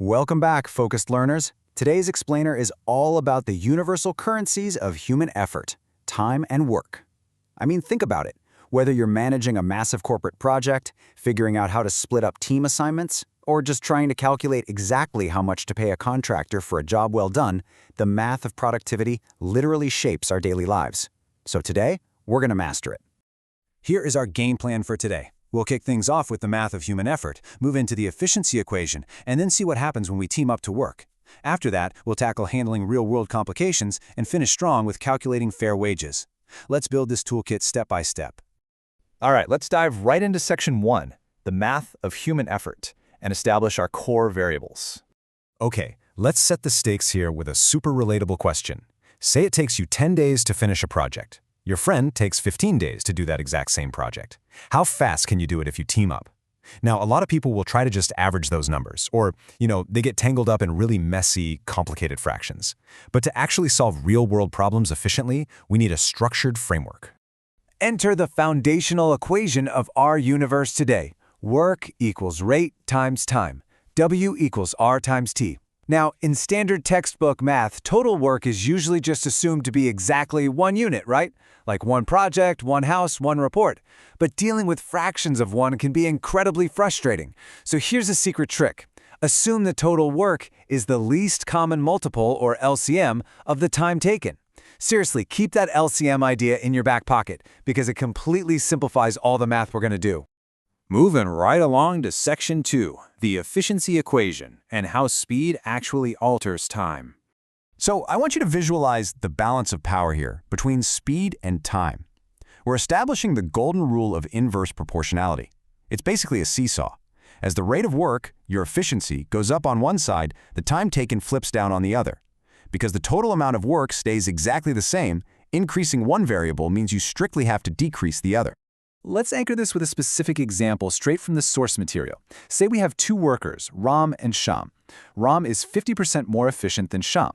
Welcome back, focused learners. Today's explainer is all about the universal currencies of human effort, time and work. I mean, think about it. Whether you're managing a massive corporate project, figuring out how to split up team assignments, or just trying to calculate exactly how much to pay a contractor for a job well done, the math of productivity literally shapes our daily lives. So today, we're going to master it. Here is our game plan for today. We'll kick things off with the math of human effort, move into the efficiency equation, and then see what happens when we team up to work. After that, we'll tackle handling real-world complications and finish strong with calculating fair wages. Let's build this toolkit step by step. All right, let's dive right into Section 1, the math of human effort, and establish our core variables. Okay, let's set the stakes here with a super relatable question. Say it takes you 10 days to finish a project. Your friend takes 15 days to do that exact same project. How fast can you do it if you team up? Now, a lot of people will try to just average those numbers, or, they get tangled up in really messy, complicated fractions. But to actually solve real-world problems efficiently, we need a structured framework. Enter the foundational equation of our universe today. Work equals rate times time. W equals R times T. Now, in standard textbook math, total work is usually just assumed to be exactly one unit, right? Like one project, one house, one report. But dealing with fractions of one can be incredibly frustrating. So here's a secret trick. Assume the total work is the least common multiple, or LCM, of the time taken. Seriously, keep that LCM idea in your back pocket, because it completely simplifies all the math we're going to do. Moving right along to Section 2, the efficiency equation, and how speed actually alters time. So I want you to visualize the balance of power here between speed and time. We're establishing the golden rule of inverse proportionality. It's basically a seesaw. As the rate of work, your efficiency, goes up on one side, the time taken flips down on the other. Because the total amount of work stays exactly the same, increasing one variable means you strictly have to decrease the other. Let's anchor this with a specific example straight from the source material. Say we have two workers, Ram and Sham. Ram is 50% more efficient than Sham.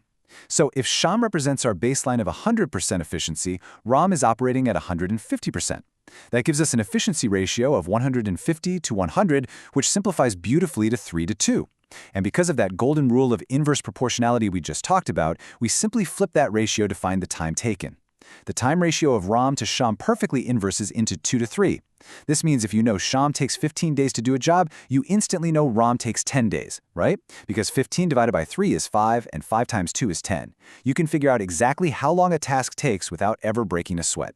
So if Sham represents our baseline of 100% efficiency, Ram is operating at 150%. That gives us an efficiency ratio of 150 to 100, which simplifies beautifully to 3 to 2. And because of that golden rule of inverse proportionality we just talked about, we simply flip that ratio to find the time taken. The time ratio of Ram to Sham perfectly inverses into 2 to 3. This means if you know Sham takes 15 days to do a job, you instantly know Ram takes 10 days, right? Because 15 divided by 3 is 5, and 5 times 2 is 10. You can figure out exactly how long a task takes without ever breaking a sweat.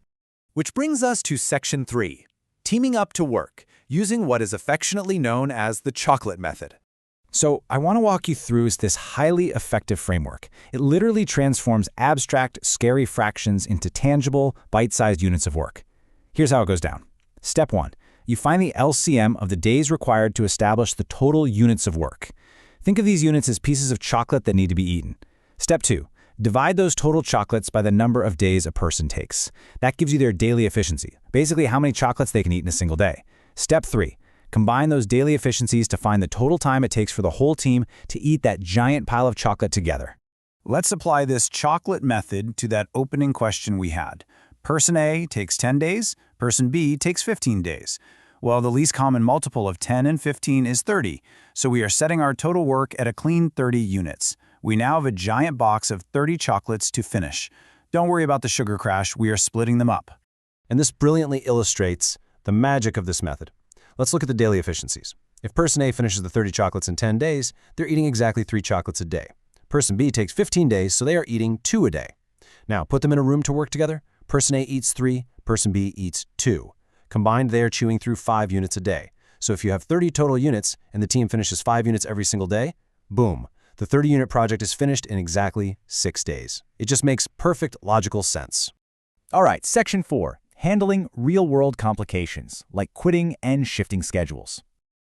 Which brings us to Section 3, teaming up to work, using what is affectionately known as the chocolate method. So I want to walk you through this highly effective framework. It literally transforms abstract, scary fractions into tangible, bite-sized units of work. Here's how it goes down. Step 1. You find the LCM of the days required to establish the total units of work. Think of these units as pieces of chocolate that need to be eaten. Step 2. Divide those total chocolates by the number of days a person takes. That gives you their daily efficiency, basically how many chocolates they can eat in a single day. Step 3. Combine those daily efficiencies to find the total time it takes for the whole team to eat that giant pile of chocolate together. Let's apply this chocolate method to that opening question we had. Person A takes 10 days, person B takes 15 days. Well, the least common multiple of 10 and 15 is 30, so we are setting our total work at a clean 30 units. We now have a giant box of 30 chocolates to finish. Don't worry about the sugar crash, we are splitting them up. And this brilliantly illustrates the magic of this method. Let's look at the daily efficiencies. If person A finishes the 30 chocolates in 10 days, they're eating exactly 3 chocolates a day. Person B takes 15 days, so they are eating 2 a day. Now, put them in a room to work together. Person A eats 3, person B eats 2. Combined, they are chewing through 5 units a day. So if you have 30 total units and the team finishes 5 units every single day, boom, the 30-unit project is finished in exactly 6 days. It just makes perfect logical sense. All right, Section 4. Handling real-world complications, like quitting and shifting schedules.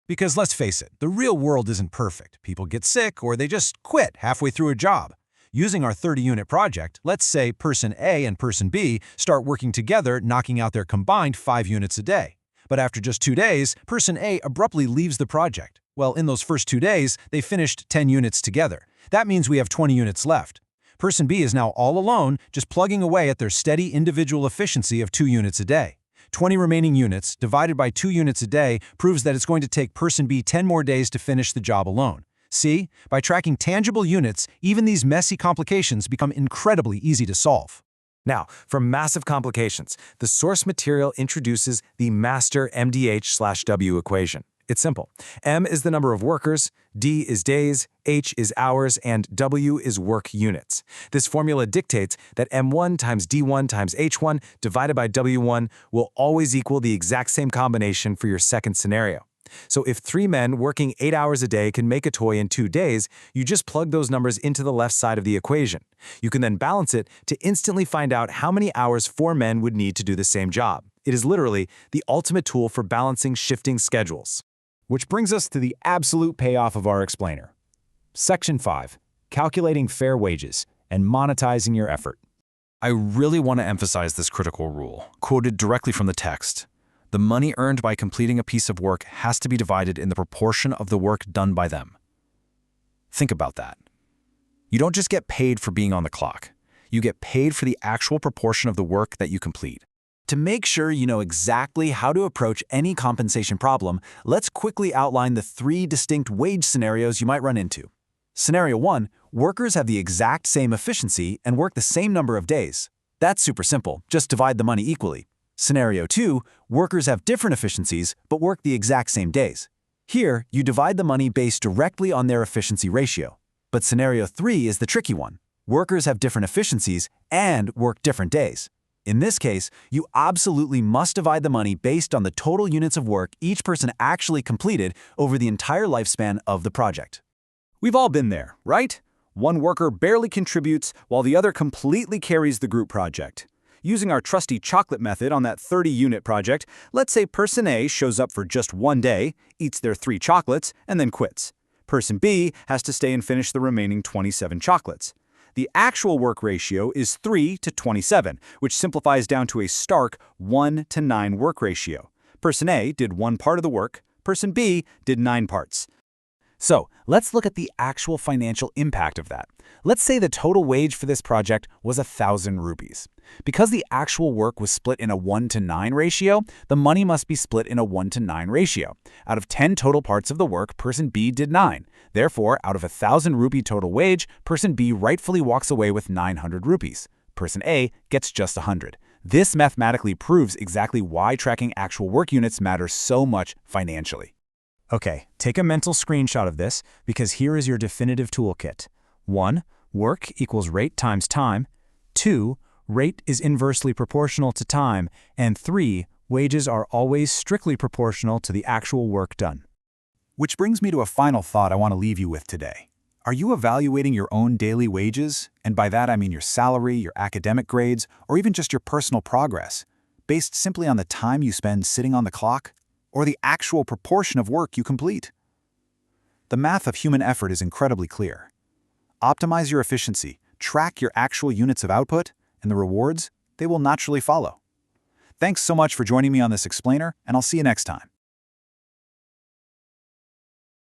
Because let's face it, the real world isn't perfect. People get sick or they just quit halfway through a job. Using our 30-unit project, let's say person A and person B start working together, knocking out their combined 5 units a day. But after just 2 days, person A abruptly leaves the project. Well, in those first 2 days, they finished 10 units together. That means we have 20 units left. Person B is now all alone, just plugging away at their steady individual efficiency of 2 units a day. 20 remaining units, divided by 2 units a day, proves that it's going to take person B 10 more days to finish the job alone. See, by tracking tangible units, even these messy complications become incredibly easy to solve. Now, for massive complications, the source material introduces the master MDH/W equation. It's simple. M is the number of workers, D is days, H is hours, and W is work units. This formula dictates that M1 times D1 times H1 divided by W1 will always equal the exact same combination for your second scenario. So if 3 men working 8 hours a day can make a toy in 2 days, you just plug those numbers into the left side of the equation. You can then balance it to instantly find out how many hours 4 men would need to do the same job. It is literally the ultimate tool for balancing shifting schedules. Which brings us to the absolute payoff of our explainer. Section 5. Calculating fair wages and monetizing your effort. I really want to emphasize this critical rule, quoted directly from the text. The money earned by completing a piece of work has to be divided in the proportion of the work done by them. Think about that. You don't just get paid for being on the clock. You get paid for the actual proportion of the work that you complete. To make sure you know exactly how to approach any compensation problem, let's quickly outline the 3 distinct wage scenarios you might run into. Scenario 1, workers have the exact same efficiency and work the same number of days. That's super simple, just divide the money equally. Scenario 2, workers have different efficiencies but work the exact same days. Here, you divide the money based directly on their efficiency ratio. But scenario 3 is the tricky one. Workers have different efficiencies and work different days. In this case, you absolutely must divide the money based on the total units of work each person actually completed over the entire lifespan of the project. We've all been there, right? One worker barely contributes while the other completely carries the group project. Using our trusty chocolate method on that 30-unit project, let's say person A shows up for just 1 day, eats their 3 chocolates, and then quits. Person B has to stay and finish the remaining 27 chocolates. The actual work ratio is 3 to 27, which simplifies down to a stark 1 to 9 work ratio. Person A did 1 part of the work, person B did 9 parts. So let's look at the actual financial impact of that. Let's say the total wage for this project was 1,000 rupees. Because the actual work was split in a 1 to 9 ratio, the money must be split in a 1 to 9 ratio. Out of 10 total parts of the work, person B did 9. Therefore, out of 1,000 rupee total wage, person B rightfully walks away with 900 rupees. Person A gets just 100. This mathematically proves exactly why tracking actual work units matters so much financially. Okay, take a mental screenshot of this because here is your definitive toolkit. 1. Work equals rate times time. 2. Rate is inversely proportional to time. And 3. Wages are always strictly proportional to the actual work done. Which brings me to a final thought I want to leave you with today. Are you evaluating your own daily wages? And by that I mean your salary, your academic grades, or even just your personal progress, based simply on the time you spend sitting on the clock? Or the actual proportion of work you complete? The math of human effort is incredibly clear. Optimize your efficiency, track your actual units of output, and the rewards, they will naturally follow. Thanks so much for joining me on this explainer, and I'll see you next time.